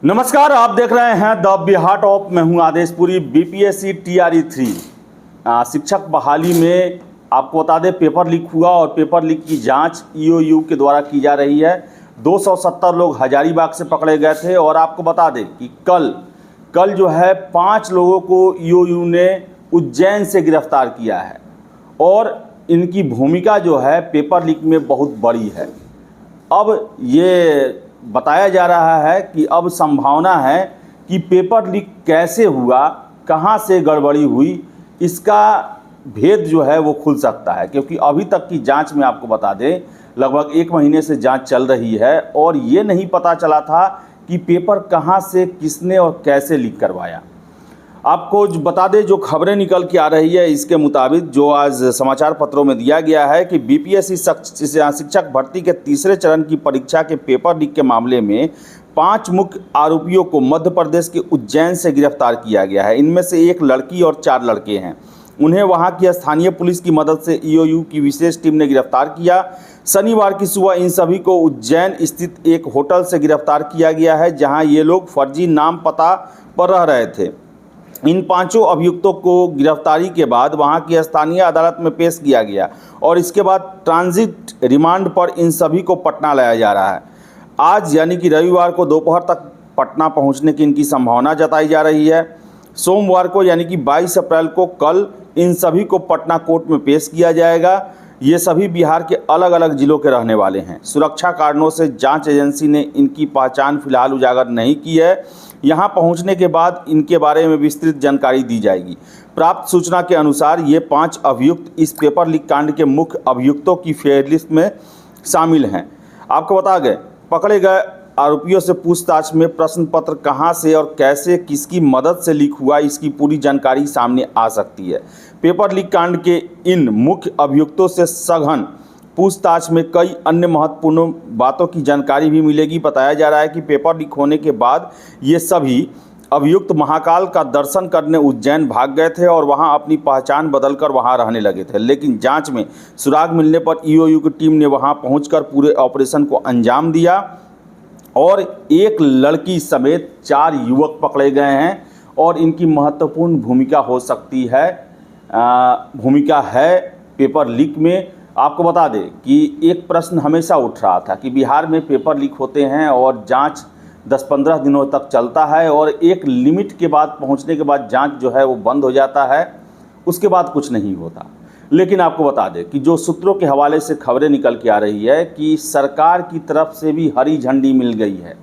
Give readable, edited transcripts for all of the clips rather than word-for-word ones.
नमस्कार, आप देख रहे हैं द बिहार टॉप। मैं हूं आदेशपुरी। बीपीएससी TRE 3 शिक्षक बहाली में आपको बता दें पेपर लीक हुआ और पेपर लीक की जांच EOU के द्वारा की जा रही है। 270 लोग हजारीबाग से पकड़े गए थे और आपको बता दें कि कल जो है 5 लोगों को EOU ने उज्जैन से गिरफ्तार किया है और इनकी भूमिका जो है पेपर लीक में बहुत बड़ी है। अब ये बताया जा रहा है कि अब संभावना है कि पेपर लीक कैसे हुआ, कहां से गड़बड़ी हुई, इसका भेद जो है वो खुल सकता है। क्योंकि अभी तक की जांच में आपको बता दें लगभग 1 महीने से जांच चल रही है और ये नहीं पता चला था कि पेपर कहां से किसने और कैसे लीक करवाया। आपको बता दें जो खबरें निकल के आ रही है इसके मुताबिक जो आज समाचार पत्रों में दिया गया है कि बीपीएससी शिक्षक भर्ती के तीसरे चरण की परीक्षा के पेपर लीक के मामले में 5 मुख्य आरोपियों को मध्य प्रदेश के उज्जैन से गिरफ्तार किया गया है। इनमें से 1 लड़की और 4 लड़के हैं। उन्हें वहां की स्थानीय पुलिस की मदद से EOU की विशेष टीम ने गिरफ्तार किया। शनिवार की सुबह इन सभी को उज्जैन स्थित एक होटल से गिरफ्तार किया गया है, जहां ये लोग फर्जी नाम पता पर रह रहे थे। इन 5 अभियुक्तों को गिरफ्तारी के बाद वहां की स्थानीय अदालत में पेश किया गया और इसके बाद ट्रांजिट रिमांड पर इन सभी को पटना लाया जा रहा है। आज यानी कि रविवार को दोपहर तक पटना पहुंचने की इनकी संभावना जताई जा रही है। सोमवार को यानी कि 22 अप्रैल को कल इन सभी को पटना कोर्ट में पेश किया जाएगा। ये सभी बिहार के अलग अलग जिलों के रहने वाले हैं। सुरक्षा कारणों से जांच एजेंसी ने इनकी पहचान फिलहाल उजागर नहीं की है। यहां पहुंचने के बाद इनके बारे में विस्तृत जानकारी दी जाएगी। प्राप्त सूचना के अनुसार ये 5 अभियुक्त इस पेपर लीक कांड के मुख्य अभियुक्तों की फेयरलिस्ट में शामिल हैं। आपको बता गए पकड़े गए आरोपियों से पूछताछ में प्रश्न पत्र कहां से और कैसे किसकी मदद से लीक हुआ इसकी पूरी जानकारी सामने आ सकती है। पेपर लीक कांड के इन मुख्य अभियुक्तों से सघन पूछताछ में कई अन्य महत्वपूर्ण बातों की जानकारी भी मिलेगी। बताया जा रहा है कि पेपर लीक होने के बाद ये सभी अभियुक्त महाकाल का दर्शन करने उज्जैन भाग गए थे और वहां अपनी पहचान बदलकर वहां रहने लगे थे। लेकिन जांच में सुराग मिलने पर EOU की टीम ने वहां पहुंचकर पूरे ऑपरेशन को अंजाम दिया और 1 लड़की समेत 4 युवक पकड़े गए हैं और इनकी महत्वपूर्ण भूमिका हो सकती है भूमिका है पेपर लीक में। आपको बता दें कि एक प्रश्न हमेशा उठ रहा था कि बिहार में पेपर लीक होते हैं और जांच 10-15 दिनों तक चलता है और एक लिमिट के बाद पहुंचने के बाद जांच जो है वो बंद हो जाता है, उसके बाद कुछ नहीं होता। लेकिन आपको बता दें कि जो सूत्रों के हवाले से खबरें निकल के आ रही है कि सरकार की तरफ से भी हरी झंडी मिल गई है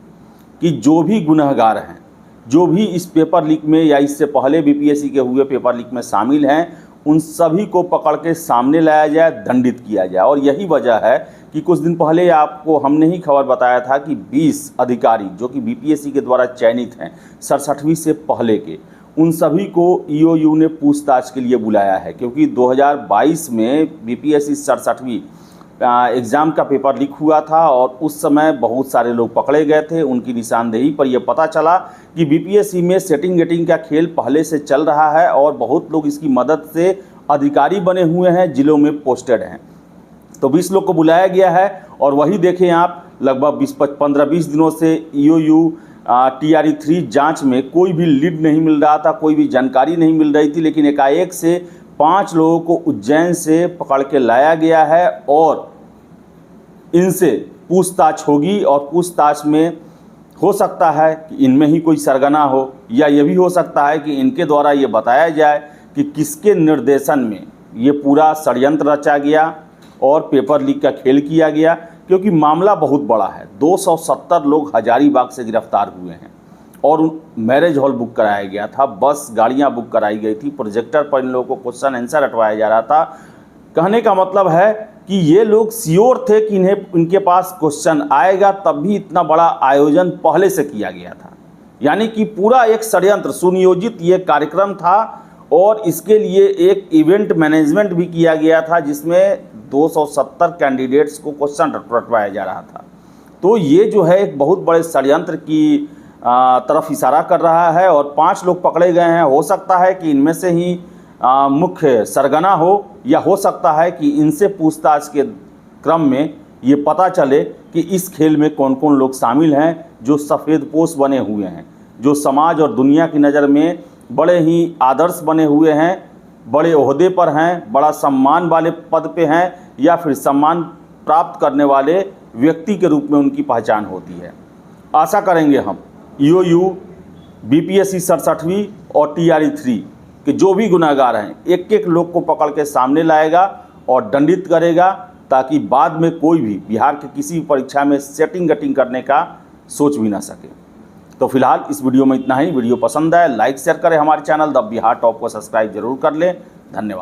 कि जो भी गुनहगार हैं, जो भी इस पेपर लीक में या इससे पहले बीपीएससी के हुए पेपर लीक में शामिल हैं, उन सभी को पकड़ के सामने लाया जाए, दंडित किया जाए। और यही वजह है कि कुछ दिन पहले आपको हमने ही खबर बताया था कि 20 अधिकारी जो कि बीपीएससी के द्वारा चयनित हैं 67वीं से पहले के, उन सभी को EOU ने पूछताछ के लिए बुलाया है। क्योंकि 2022 में बीपीएससी 67वीं एग्ज़ाम का पेपर लीक हुआ था और उस समय बहुत सारे लोग पकड़े गए थे। उनकी निशानदेही पर यह पता चला कि बीपीएससी में सेटिंग गेटिंग का खेल पहले से चल रहा है और बहुत लोग इसकी मदद से अधिकारी बने हुए हैं, जिलों में पोस्टेड हैं। तो 20 लोग को बुलाया गया है और वही देखें आप लगभग 15-20 दिनों से EOU TRE 3 जांच में कोई भी लीड नहीं मिल रहा था, कोई भी जानकारी नहीं मिल रही थी। लेकिन एकाएक से 5 लोगों को उज्जैन से पकड़ के लाया गया है और इनसे पूछताछ होगी और पूछताछ में हो सकता है कि इनमें ही कोई सरगना हो या ये भी हो सकता है कि इनके द्वारा ये बताया जाए कि किसके निर्देशन में ये पूरा षड्यंत्र रचा गया और पेपर लीक का खेल किया गया। क्योंकि मामला बहुत बड़ा है। 270 लोग हजारीबाग से गिरफ्तार हुए हैं और मैरिज हॉल बुक कराया गया था, बस गाड़ियां बुक कराई गई थी, प्रोजेक्टर पर इन लोगों को क्वेश्चन आंसर रटवाया जा रहा था। कहने का मतलब है कि ये लोग श्योर थे कि इनके पास क्वेश्चन आएगा, तब भी इतना बड़ा आयोजन पहले से किया गया था। यानी कि पूरा एक षड्यंत्र सुनियोजित ये कार्यक्रम था और इसके लिए एक इवेंट मैनेजमेंट भी किया गया था जिसमें 270 कैंडिडेट्स को क्वेश्चन रटवाया जा रहा था। तो ये जो है एक बहुत बड़े षड्यंत्र की तरफ इशारा कर रहा है और 5 लोग पकड़े गए हैं। हो सकता है कि इनमें से ही मुख्य सरगना हो या हो सकता है कि इनसे पूछताछ के क्रम में ये पता चले कि इस खेल में कौन कौन लोग शामिल हैं, जो सफ़ेदपोश बने हुए हैं, जो समाज और दुनिया की नज़र में बड़े ही आदर्श बने हुए हैं, बड़े ओहदे पर हैं, बड़ा सम्मान वाले पद पे हैं, या फिर सम्मान प्राप्त करने वाले व्यक्ति के रूप में उनकी पहचान होती है। आशा करेंगे हम EOU, BPSC 67वीं और TRE 3 के जो भी गुनाहगार हैं, एक एक लोग को पकड़ के सामने लाएगा और दंडित करेगा, ताकि बाद में कोई भी बिहार के किसी भी परीक्षा में सेटिंग गटिंग करने का सोच भी ना सके। तो फिलहाल इस वीडियो में इतना ही। वीडियो पसंद आए लाइक शेयर करें, हमारे चैनल द बिहार टॉप को सब्सक्राइब जरूर कर लें। धन्यवाद।